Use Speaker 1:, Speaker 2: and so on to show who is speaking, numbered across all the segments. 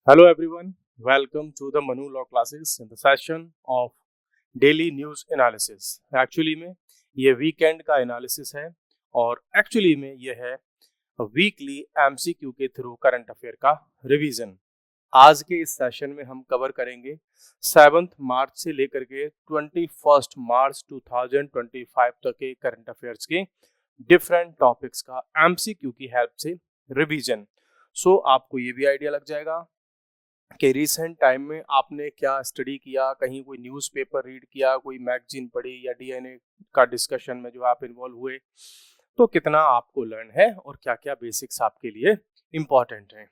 Speaker 1: Hello everyone, welcome to the Manu Law classes in the session of daily news analysis. Actually में ये weekend का analysis है और actually में ये है वीकली एमसीक्यू के थ्रू करंट अफेयर का रिवीजन। आज के इस सेशन में हम कवर करेंगे 7 मार्च से लेकर के 21 मार्च 2025 तक के करंट अफेयर्स के डिफरेंट टॉपिक्स का एमसीक्यू की हेल्प से रिवीजन। सो आपको ये भी आइडिया लग जाएगा कि रिसेंट टाइम में आपने क्या स्टडी किया, कहीं कोई न्यूज़पेपर रीड किया, कोई मैगजीन पढ़ी या डीएनए का डिस्कशन में जो आप इन्वॉल्व हुए, तो कितना आपको लर्न है और क्या क्या बेसिक्स आपके लिए इम्पॉर्टेंट हैं।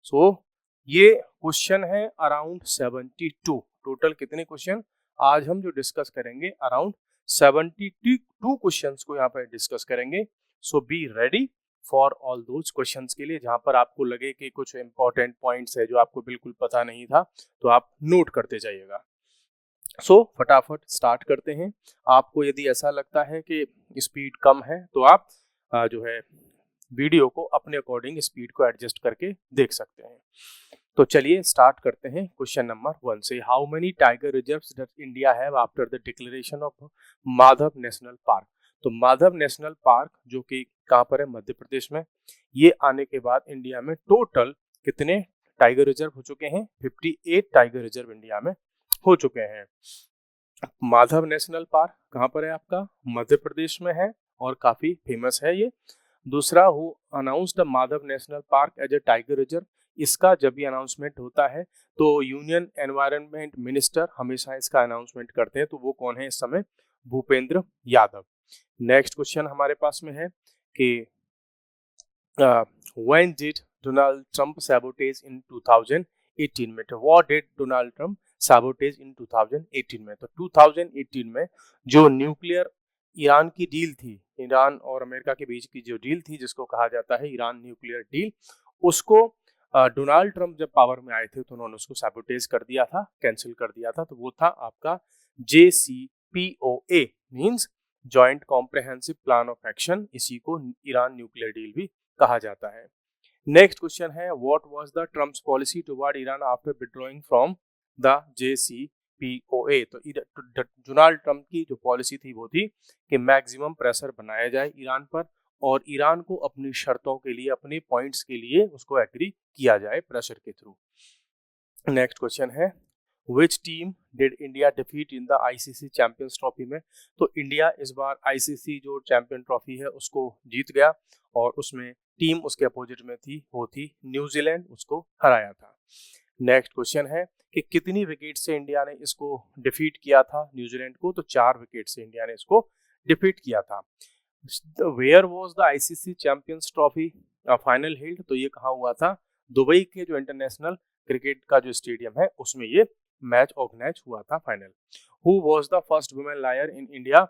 Speaker 1: सो ये क्वेश्चन है अराउंड 72। टोटल कितने क्वेश्चन आज हम जो डिस्कस करेंगे, अराउंड 72 क्वेश्चंस को यहाँ पर डिस्कस करेंगे। So be ready for all those questions के लिए जहां पर आपको लगे कि कुछ इंपॉर्टेंट पॉइंट्स है जो आपको बिल्कुल पता नहीं था, तो आप नोट करते जाइएगा। सो फटाफट स्टार्ट करते हैं। आपको यदि ऐसा लगता है कि स्पीड कम है तो आप जो है वीडियो को अपने अकॉर्डिंग स्पीड को एडजस्ट करके देख सकते हैं। तो चलिए स्टार्ट करते हैं क्वेश्चन नंबर 1 से। How many tiger reserves does India have after the declaration of Madhav national park. तो माधव नेशनल पार्क जो कि कहाँ पर है, मध्य प्रदेश में, ये आने के बाद इंडिया में टोटल कितने टाइगर रिजर्व हो चुके हैं? 58 टाइगर रिजर्व इंडिया में हो चुके हैं। माधव नेशनल पार्क कहाँ पर है? आपका मध्य प्रदेश में है और काफी फेमस है ये। दूसरा, who announce the Madhav national park as a tiger reserve. इसका जब भी अनाउंसमेंट होता है तो यूनियन एनवायरनमेंट मिनिस्टर हमेशा इसका अनाउंसमेंट करते हैं, तो वो कौन है इस समय? भूपेंद्र यादव। नेक्स्ट क्वेश्चन हमारे पास में है कि when did Donald Trump sabotage in 2018 में। तो what did Donald Trump sabotage in 2018 में। तो 2018 में जो न्यूक्लियर ईरान की डील थी, ईरान और अमेरिका के बीच की जो डील थी जिसको कहा जाता है ईरान न्यूक्लियर डील, उसको डोनाल्ड ट्रंप जब पावर में आए थे तो उन्होंने उसको सैबोटेज कर दिया था, कैंसिल कर दिया था। तो वो था आपका JCPOA, means joint comprehensive plan of action. इसी को ईरान न्यूक्लियर डील भी कहा जाता है। नेक्स्ट क्वेश्चन है, what was the Trump's policy toward Iran after withdrawing from the JCPOA। तो डोनाल्ड ट्रंप की जो पॉलिसी थी वो थी कि मैक्सिमम प्रेशर बनाया जाए ईरान पर और ईरान को अपनी शर्तों के लिए, अपने पॉइंट्स के लिए उसको एग्री किया जाए प्रेशर के थ्रू। नेक्स्ट क्वेश्चन है, which team did India defeat in the ICC champions trophy में। तो इंडिया इस बार ICC जो चैंपियन ट्रॉफी है उसको जीत गया और उसमें टीम उसके अपोजिट में थी, वो थी न्यूजीलैंड, उसको हराया था। नेक्स्ट क्वेश्चन है कि कितनी विकेट से इंडिया ने इसको डिफीट किया था न्यूजीलैंड को। तो 4 विकेट से इंडिया ने इसको डिफीट किया था। Where was the ICC champions trophy final held. तो ये कहाँ हुआ था? दुबई के जो इंटरनेशनल क्रिकेट का जो स्टेडियम है उसमें ये मैच ऑर्गेनाइज हुआ था final. Who was the first women lawyer in India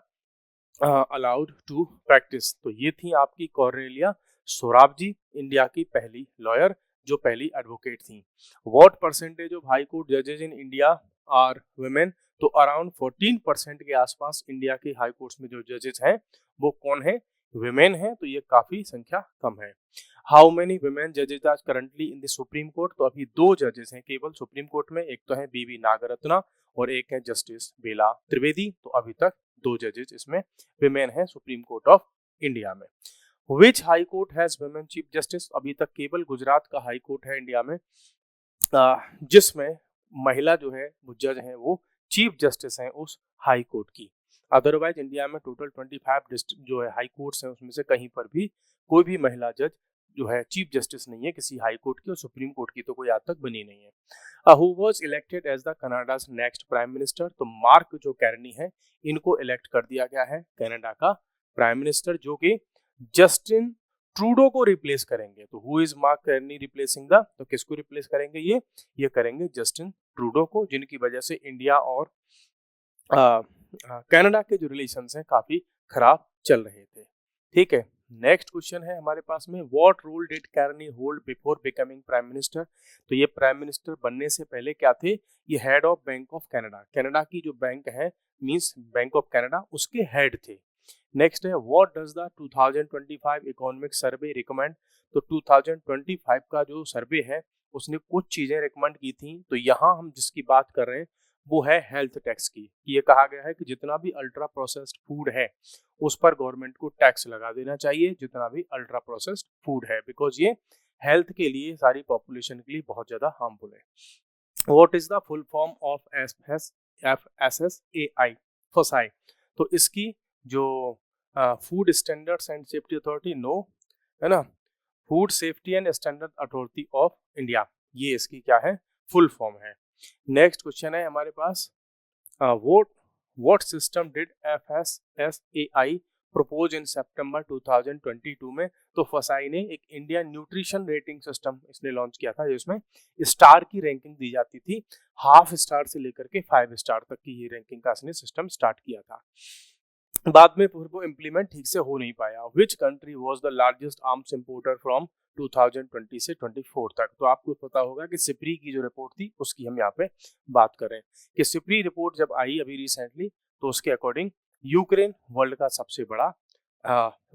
Speaker 1: allowed to practise. तो ये थी आपकी कॉर्नेलिया सोराब जी, इंडिया की पहली लॉयर जो पहली एडवोकेट थी। What percentage of high court जजेस इन इंडिया आर वुमेन। तो अराउंड 14% के आसपास इंडिया के हाई कोर्ट्स में जो जजेस हैं वो कौन है? वुमेन है। तो ये काफी संख्या कम है। हाउ मेनी वुमेन जजेस are currently in the Supreme Court. तो अभी 2 जजेस हैं केवल सुप्रीम कोर्ट में, एक तो है BV नागरत्ना और एक है जस्टिस बेला त्रिवेदी। तो अभी तक 2 जजेस इसमें विमेन है सुप्रीम कोर्ट ऑफ इंडिया में। Which high court has women chief justice. अभी तक केवल गुजरात का हाई कोर्ट है इंडिया में जिसमें महिला जो है वो जज है, वो चीफ जस्टिस हैं उस हाई कोर्ट की। अदरवाइज इंडिया में टोटल 25 जो है हाई कोर्ट्स हैं, उसमें से कहीं पर भी कोई भी महिला जज जो है चीफ जस्टिस नहीं है किसी हाई कोर्ट की, और सुप्रीम कोर्ट की तो कोई आज तक बनी नहीं है। Who was elected as the Canada's next prime minister. तो मार्क जो कैर्नी है इनको इलेक्ट कर दिया गया है कनाडा का प्राइम मिनिस्टर, जो कि जस्टिन ट्रूडो को रिप्लेस करेंगे। तो who is Mark Carney replacing the. तो किसको रिप्लेस करेंगे? ये करेंगे जस्टिन ट्रूडो को, जिनकी वजह से इंडिया और कनाडा के जो रिलेशंस हैं काफी खराब चल रहे थे। ठीक है, नेक्स्ट क्वेश्चन है हमारे पास में, what role did Carney hold before becoming prime minister. तो ये प्राइम मिनिस्टर बनने से पहले क्या थे? ये head of bank of Canada, Canada की जो बैंक है मींस बैंक ऑफ कनाडा, उसके हेड थे। नेक्स्ट है, what does the 2025 economic survey recommend. तो 2025 का जो सर्वे है उसने कुछ चीजें रिकमेंड की थी। तो यहाँ हम जिसकी बात कर रहे हैं वो है हेल्थ टैक्स की। ये कहा गया है कि जितना भी अल्ट्रा प्रोसेस्ड फूड है उस पर गवर्नमेंट को टैक्स लगा देना चाहिए, जितना भी अल्ट्रा प्रोसेस्ड फूड है, बिकॉज ये हेल्थ के लिए, सारी पॉपुलेशन के लिए बहुत ज्यादा हार्मफुल है। What is the full form of FSSAI, FSSAI? तो इसकी जो food standards and safety authority, no, है ना, food safety and standard authority of India, ये इसकी क्या है, फुल फॉर्म है। नेक्स्ट क्वेश्चन है हमारे पास, what system did FSSAI propose in सितंबर 2022 में? तो फसाई ने एक इंडिया न्यूट्रिशन रेटिंग सिस्टम इसने लॉन्च किया था, जिसमें स्टार की रैंकिंग दी जाती थी, हाफ स्टार से लेकर के 5 स्टार तक की ये रैंकिंग का इसने सिस्टम स्टार्ट किया था। बाद में फिर वो इम्प्लीमेंट ठीक से हो नहीं पाया। Which country was the largest arms importer from 2020 से 24 तक? तो आपको पता होगा कि सिप्री की जो रिपोर्ट थी उसकी हम यहाँ पे बात करें कि सिप्री रिपोर्ट जब आई अभी रिसेंटली, तो उसके अकॉर्डिंग यूक्रेन वर्ल्ड का सबसे बड़ा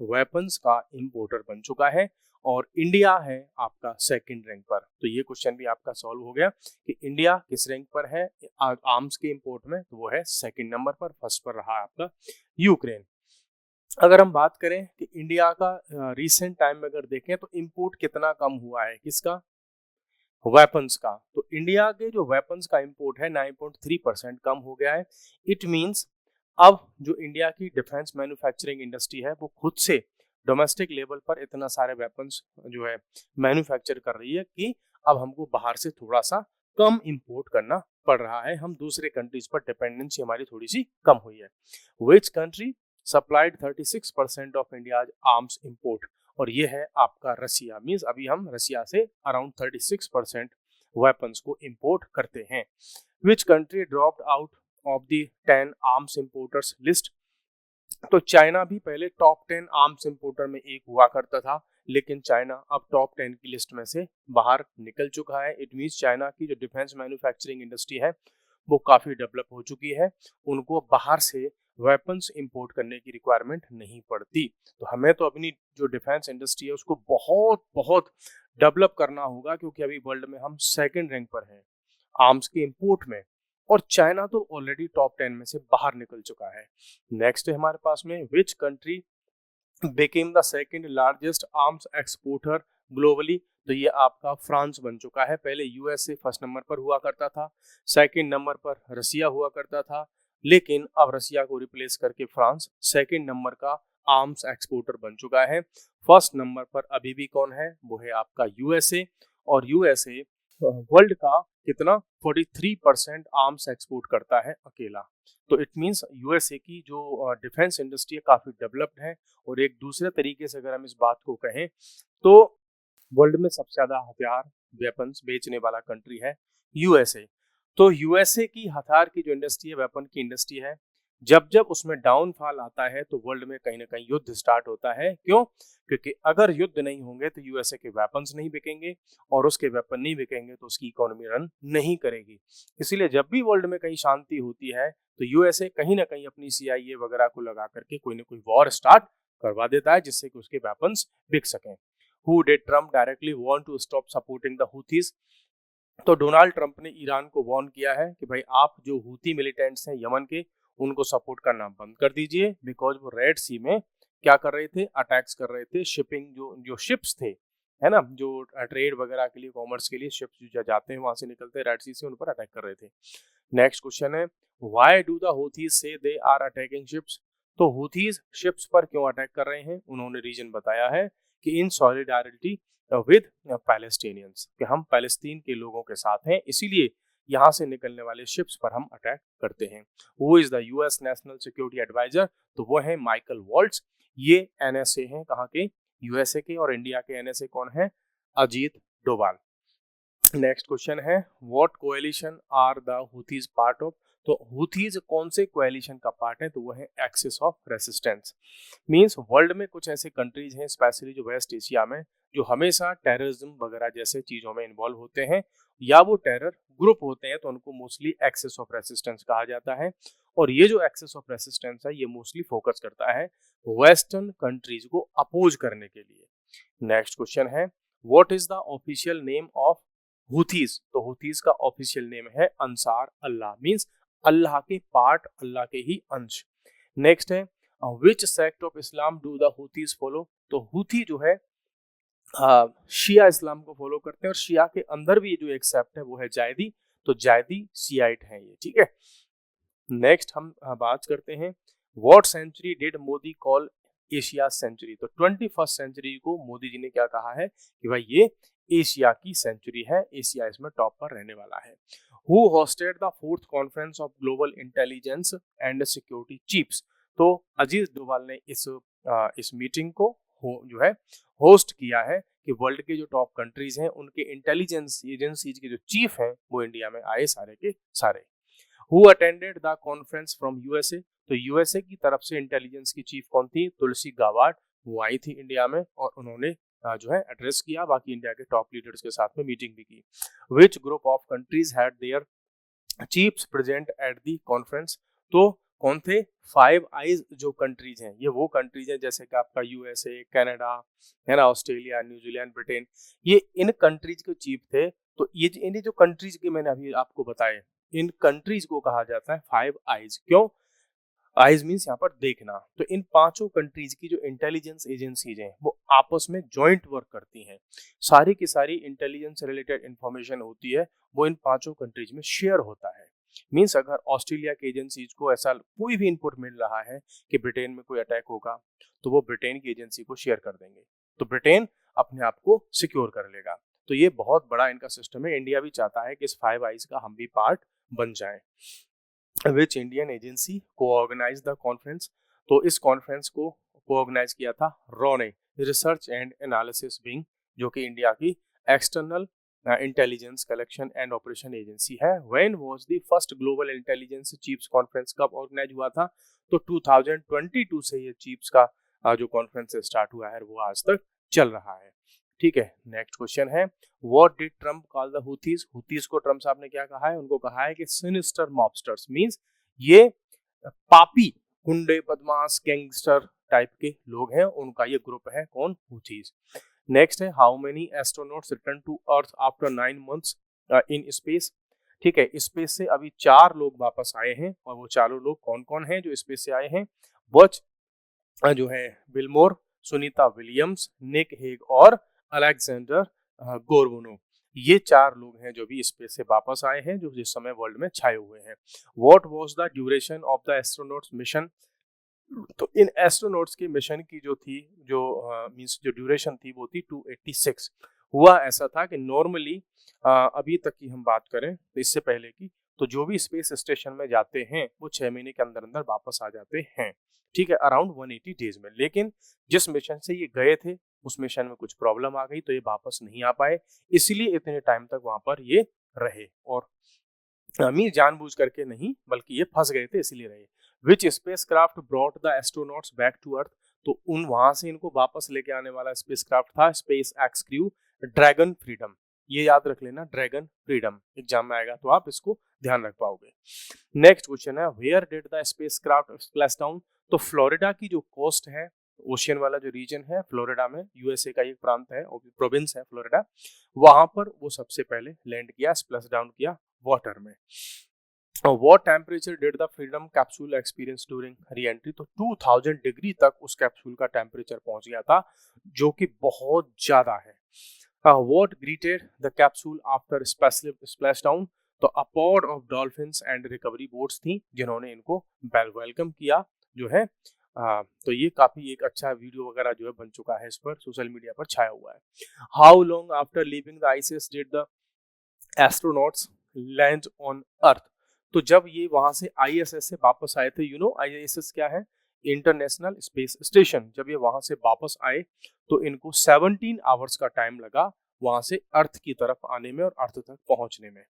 Speaker 1: वेपन्स का इंपोर्टर बन चुका है और इंडिया है आपका सेकंड रैंक पर। तो ये क्वेश्चन भी आपका सॉल्व हो गया कि इंडिया किस रैंक पर है आर्म्स के इंपोर्ट में, तो वो है सेकंड नंबर पर, फर्स्ट पर रहा आपका यूक्रेन। अगर हम बात करें कि इंडिया का रिसेंट टाइम में अगर देखें तो इंपोर्ट कितना कम हुआ है, किसका, वेपन्स का, तो इंडिया के जो वेपन्स का इंपोर्ट है 9.3% कम हो गया है। इट मींस अब जो इंडिया की डिफेंस मैन्युफैक्चरिंग इंडस्ट्री है वो खुद से डोमेस्टिक लेवल पर इतना सारे वेपन्स जो है मैन्युफैक्चर कर रही है कि अब हमको बाहर से थोड़ा सा कम इंपोर्ट करना पड़ रहा है, हम दूसरे कंट्रीज पर डिपेंडेंसी हमारी थोड़ी सी कम हुई है। Which country supplied 36% of India's arms import? और ये है आपका रसिया। मींस अभी हम रसिया से अराउंड 36% वेपन्स को इंपोर्ट करते हैं। Which country dropped out of the 10 arms importers list? तो चाइना भी पहले टॉप 10 आर्म्स इंपोर्टर में एक हुआ करता था, लेकिन चाइना अब टॉप 10 की लिस्ट में से बाहर निकल चुका है। इट मींस चाइना की जो डिफेंस मैन्युफैक्चरिंग इंडस्ट्री है वो काफी डेवलप हो चुकी है, उनको बाहर से वेपन्स इंपोर्ट करने की रिक्वायरमेंट नहीं पड़ती। तो हमें तो अपनी जो डिफेंस इंडस्ट्री है उसको बहुत बहुत डेवलप करना होगा, क्योंकि अभी वर्ल्ड में हम सेकंड रैंक पर हैं आर्म्स के इंपोर्ट में, और चाइना तो ऑलरेडी टॉप 10 में से बाहर निकल चुका है। नेक्स्ट है हमारे पास में, which country became the second largest arms exporter globally? तो ये आपका फ्रांस बन चुका है। पहले यूएसए फर्स्ट नंबर पर हुआ करता था, सेकंड नंबर पर रसिया हुआ करता था, लेकिन अब रसिया को रिप्लेस करके फ्रांस सेकंड नंबर का आर्म्स एक्सपोर्टर बन चुका है। फर्स्ट नंबर पर अभी भी कौन है, वो है आपका यूएसए, और यूएसए वर्ल्ड का कितना 43% आर्म्स एक्सपोर्ट करता है अकेला। तो इट मींस यूएसए की जो डिफेंस इंडस्ट्री है काफी डेवलप्ड है, और एक दूसरे तरीके से अगर हम इस बात को कहें तो वर्ल्ड में सबसे ज्यादा हथियार वेपन्स बेचने वाला कंट्री है यूएसए। तो यूएसए की हथियार की जो इंडस्ट्री है, वेपन की इंडस्ट्री है, जब जब उसमें डाउनफॉल आता है तो वर्ल्ड में कहीं ना कहीं युद्ध स्टार्ट होता है। क्यों? क्योंकि अगर युद्ध नहीं होंगे तो यूएसए के वेपन्स नहीं बिकेंगे, और उसके वेपन नहीं बिकेंगे तो उसकी इकोनॉमी रन नहीं करेगी। इसीलिए जब भी वर्ल्ड में कहीं शांति होती है तो यूएसए कहीं ना कहीं अपनी सीआईए वगैरह को लगा करके कोई ना कोई वॉर स्टार्ट करवा देता है, जिससे कि उसके वेपन्स बिक सकें। Who did Trump directly want to stop supporting the Houthis? तो डोनाल्ड ट्रंप ने ईरान को वार्न किया है कि भाई आप जो हुती मिलिटेंट्स हैं यमन के, उनको सपोर्ट करना बंद कर दीजिए, बिकॉज वो रेड सी में क्या कर रहे थे, अटैक्स कर रहे थे शिपिंग, जो शिप्स थे, है ना, जो ट्रेड वगैरह के लिए, कॉमर्स के लिए शिप्स जो जाते हैं वहां से निकलते हैं रेड सी से, उन पर अटैक कर रहे थे। नेक्स्ट क्वेश्चन है, व्हाई डू द हुथीज से दे आर अटैकिंग शिप्स? तो हुथीज शिप्स पर क्यों अटैक कर रहे हैं? उन्होंने रीजन बताया है कि इन सॉलिडारिटी विद पैलेस्टीनियंस, कि हम पैलेस्तीन के लोगों के साथ हैं, इसीलिए यहाँ से निकलने वाले शिप्स पर हम अटैक करते हैं। वो is the US national security adviser? तो वो है माइकल वॉल्ट्स। ये एनएसए हैं कहाँ के, यूएसए के, और इंडिया के एनएसए कौन है, अजीत डोभाल। नेक्स्ट क्वेश्चन है, what coalition are the Houthis part of? तो हुथीज कौन से कोएलिशन का पार्ट है? तो वो है axis of resistance. Means world में कुछ ऐसे कंट्रीज हैं, स्पेशली जो वेस्ट एशिया में, जो हमेशा टेररिज्म वगैरह जैसे चीजों में इन्वॉल्व होते हैं, या वो टेरर ग्रुप होते हैं, तो उनको मोस्टली एक्सिस ऑफ रेसिस्टेंस कहा जाता है। और ये जो एक्सिस ऑफ रेसिस्टेंस है ये मोस्टली फोकस करता है वेस्टर्न कंट्रीज को अपोज करने के लिए। नेक्स्ट क्वेश्चन है, what is the official name of Houthis, तो हुथीज का ऑफिशियल नेम है अंसार अल्लाह, मींस अल्लाह के पार्ट, अल्लाह के ही अंश। नेक्स्ट है which sect of Islam do the Houthis follow, तो हुथी जो है शिया इस्लाम को फॉलो करते हैं, और शिया के अंदर भी जो एक सेक्ट है वो है जायदी, तो जायदी शियाइट है ये, ठीक है। नेक्स्ट हम बात करते हैं what century did Modi call Asia century, तो 21st सेंचुरी को मोदी जी ने क्या कहा है कि भाई ये एशिया की सेंचुरी है, एशिया इसमें टॉप पर रहने वाला है। Who hosted the 4th conference of global intelligence and security chiefs, तो अजीज डोभाल ने इस मीटिंग को जो है होस्ट किया है कि वर्ल्ड के जो टॉप कंट्रीज हैं उनके इंटेलिजेंस एजेंसीज के जो चीफ हैं वो इंडिया में आए सारे के सारे। Who attended the conference from USA, तो यूएसए की तरफ से इंटेलिजेंस की चीफ कौन थी, तुलसी गाबार्ड, वो आई थी इंडिया में और उन्होंने जो है एड्रेस किया, बाकी इंडिया के टॉप लीडर्स के साथ में मीटिंग भी की। Which group of countries had there chiefs present at the conference, तो कौन थे, 5 आइज जो कंट्रीज हैं, ये वो कंट्रीज हैं जैसे कि आपका यूएसए, कनाडा है ना, ऑस्ट्रेलिया, न्यूजीलैंड, ब्रिटेन, ये इन कंट्रीज के चीफ थे। तो ये इन्हीं जो कंट्रीज के मैंने अभी आपको बताए, इन कंट्रीज को कहा जाता है 5 आइज। क्यों, आइज मींस यहाँ पर देखना, तो इन पांचों कंट्रीज की जो इंटेलिजेंस एजेंसीज हैं वो आपस में जॉइंट वर्क करती हैं, सारी की सारी इंटेलिजेंस रिलेटेड इंफॉर्मेशन होती है वो इन पांचों कंट्रीज में शेयर होता है। मींस अगर ऑस्ट्रेलिया की एजेंसीज को ऐसा कोई भी इनपुट मिल रहा है कि ब्रिटेन में कोई अटैक होगा, तो वो ब्रिटेन की एजेंसी को शेयर कर देंगे, तो ब्रिटेन अपने आप को सिक्योर कर लेगा। तो ये बहुत बड़ा इनका सिस्टम है, इंडिया भी चाहता है कि इस 5 आइज का हम भी पार्ट बन जाए। विच इंडियन एजेंसी को ऑर्गेनाइज द कॉन्फ्रेंस, तो इस कॉन्फ्रेंस को ऑर्गेनाइज किया था रॉ ने, रिसर्च एंड एनालिसिस विंग, जो कि इंडिया की external intelligence collection and operation agency है। When was the first global intelligence chiefs conference कब ऑर्गेनाइज हुआ था, तो 2022 से ये चीफ्स का जो कॉन्फ्रेंस स्टार्ट हुआ है वो आज तक चल रहा है, ठीक है। नेक्स्ट क्वेश्चन है what did Trump call the Houthis, Houthis को ट्रम्प साहब ने क्या कहा है, उनको कहा है कि सिनिस्टर मॉबस्टर्स, मींस ये पापी, गुंडे, बदमाश, गैंगस्टर टाइप के लोग हैं, उनका ये ग्रुप है, कौन, हुथीज। नेक्स्ट है how many astronauts return to earth after 9 months in space, ठीक है, स्पेस से अभी 4 लोग वापस आए हैं, और वो चारों लोग कौन कौन हैं जो स्पेस से आए हैं, बच जो है Wilmore, Sunita Williams, Nick Hague और अलेक्जेंडर गोरबुनो, ये 4 लोग हैं जो भी स्पेस से वापस आए हैं, जो इस समय वर्ल्ड में छाए हुए हैं। What was the duration of the astronauts mission, तो इन एस्ट्रोनॉट्स की मिशन की जो थी, जो मींस जो ड्यूरेशन थी वो थी 286। हुआ ऐसा था कि नॉर्मली अभी तक की हम बात करें तो इससे पहले की, तो जो भी स्पेस स्टेशन में जाते हैं वो 6 महीने के अंदर अंदर वापस आ जाते हैं, ठीक है, अराउंड 180 डेज में। लेकिन जिस मिशन से ये गए थे उस मिशन में कुछ प्रॉब्लम आ गई तो ये वापस नहीं आ पाए, इसलिए इतने टाइम तक वहां पर ये रहे, और अमीर जानबूझ करके नहीं बल्कि ये फंस गए थे इसलिए रहे। Which spacecraft brought the astronauts back to earth, तो उन वहां से इनको वापस लेके आने वाला स्पेसक्राफ्ट था space x crew dragon freedom, ये याद रख लेना, ड्रैगन फ्रीडम एग्जाम में आएगा तो आप इसको ध्यान रख पाओगे। नेक्स्ट क्वेश्चन है where did the spacecraft splash down, तो फ्लोरिडा की जो कोस्ट है, ओशियन वाला जो रीजन है फ्लोरिडा में, यूएसए का एक प्रांत है, प्रोविंस है फ्लोरिडा, वहां पर वो सबसे पहले लैंड किया, स्प्लैश डाउन किया वाटर में। What temperature did the freedom capsule experience during re entry, तो 2000 डिग्री तक उस कैप्सूल का टेम्परेचर पहुंच गया था, जो कि बहुत ज्यादा है। What greeted the capsule after splash down, तो a pod of dolphins and recovery boats थी जिन्होंने इनको वेलकम किया, जो है तो ये काफी एक अच्छा वीडियो वगैरह जो है बन चुका है, इस पर सोशल मीडिया पर छाया हुआ है। How long after leaving the ICS did the astronauts land on earth, तो जब ये वहां से आईएसएस से वापस आए थे, यू नो आईएसएस क्या है, इंटरनेशनल स्पेस स्टेशन, जब ये वहां से वापस आए तो इनको 17 आवर्स का टाइम लगा वहां से अर्थ की तरफ आने में और अर्थ तक पहुंचने में।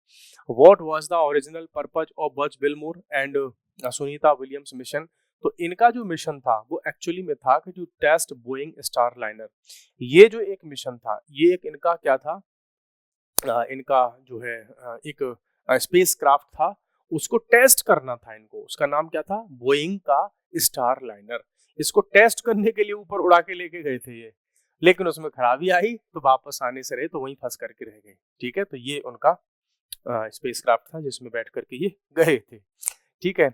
Speaker 1: What was the original purpose of बज Wilmore and Sunita Williams mission, तो इनका जो मिशन था वो एक्चुअली में था कि जो टेस्ट बोइंग स्टार लाइनर, ये जो एक मिशन था, ये एक इनका क्या था, इनका जो है एक स्पेस क्राफ्ट था, उसको टेस्ट करना था इनको, उसका नाम क्या था, बोइंग का स्टार लाइनर, इसको टेस्ट करने के लिए ऊपर उड़ा के लेके गए थे ये, लेकिन उसमें खराबी आई तो वापस आने से रहे तो वहीं फंस करके रह गए। ठीक है, तो ये उनका स्पेसक्राफ्ट था जिसमें बैठ करके ये गए थे। ठीक है,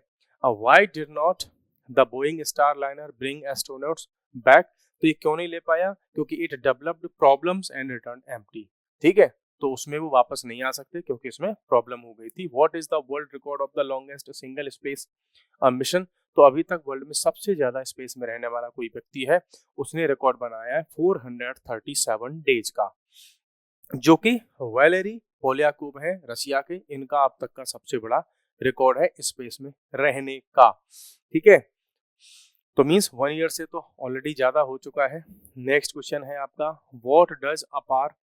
Speaker 1: why did not the Boeing Starliner bring astronauts back? तो ये क्यों नहीं ले पाया? क्योंकि it developed problems and return empty. ठीक है, तो उसमें वो वापस नहीं आ सकते क्योंकि इसमें प्रॉब्लम हो गई थी। What is the world record of the longest single space mission? तो अभी तक वर्ल्ड में सबसे ज्यादा स्पेस में रहने वाला कोई व्यक्ति है, उसने रिकॉर्ड बनाया है 437 डेज का, जो कि वैलेरी पोलियाकोव है रशिया के, इनका अब तक का सबसे बड़ा रिकॉर्ड है स्पेस में रहने का। ठीक है, तो मींस 1 ईयर से तो ऑलरेडी ज्यादा हो चुका है। नेक्स्ट क्वेश्चन है आपका, व्हाट डज अपार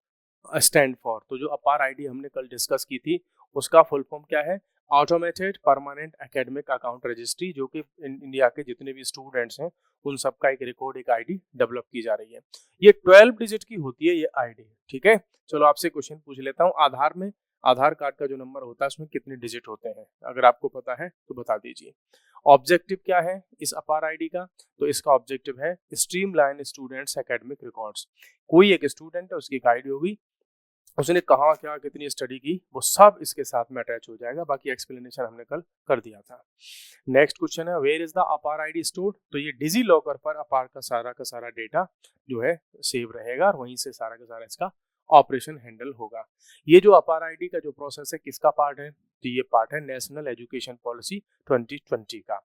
Speaker 1: स्टैंड फॉर? तो जो अपार आईडी हमने कल डिस्कस की थी उसका फुल फॉर्म क्या है? Automated permanent academic account registry, जो कि इंडिया के जितने भी स्टूडेंट्स हैं उन सबका एक रिकॉर्ड, एक आईडी डेवलप की जा रही है। ये 12 डिजिट की होती है ये आईडी। ठीक है, चलो आपसे क्वेश्चन पूछ लेता हूँ, आधार में आधार कार्ड का जो नंबर होता है उसमें कितने डिजिट होते हैं? अगर आपको पता है तो बता दीजिए। ऑब्जेक्टिव क्या है इस अपार आईडी का? तो इसका ऑब्जेक्टिव है स्ट्रीमलाइन स्टूडेंट्स एकेडमिक रिकॉर्ड्स। कोई एक स्टूडेंट है, उसकी एक आईडी होगी, उसने कहाँ क्या कितनी स्टडी की, वो सब इसके साथ में अटैच हो जाएगा। बाकी एक्सप्लेनेशन हमने कल कर दिया था। नेक्स्ट क्वेश्चन है, वेयर इज द अपार आईडी स्टोर्ड? तो ये डिजी लॉकर पर अपार का सारा डेटा जो है सेव रहेगा और वहीं से सारा का सारा इसका ऑपरेशन हैंडल होगा। ये जो अपार आईडी का जो प्रोसेस है किसका पार्ट है? तो ये पार्ट है नेशनल एजुकेशन पॉलिसी 2020 का।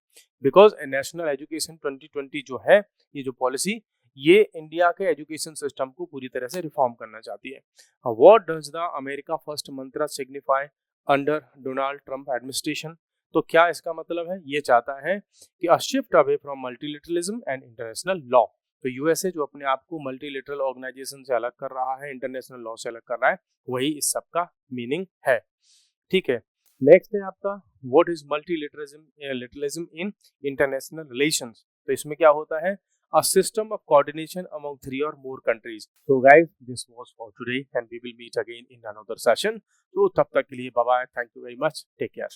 Speaker 1: बिकॉज नेशनल एजुकेशन 2020 जो है, ये जो पॉलिसी, ये इंडिया के एजुकेशन सिस्टम को पूरी तरह से रिफॉर्म करना चाहती है। What does the America first mantra signify under Donald Trump administration? तो क्या इसका मतलब है? ये चाहता है कि a shift away from multilateralism and international law. तो यूएसए जो अपने आप को मल्टीलिटरल ऑर्गेनाइजेशन से अलग कर रहा है, इंटरनेशनल लॉ से अलग कर रहा है, वही इस सब का मीनिंग है। ठीक है, नेक्स्ट है आपका, what is multilateralism in international relations? तो इसमें क्या होता है? A system of coordination among 3 or more countries. So guys, this was for today and we will meet again in another session. So तब तक के लिए bye bye. Thank you very much. Take care.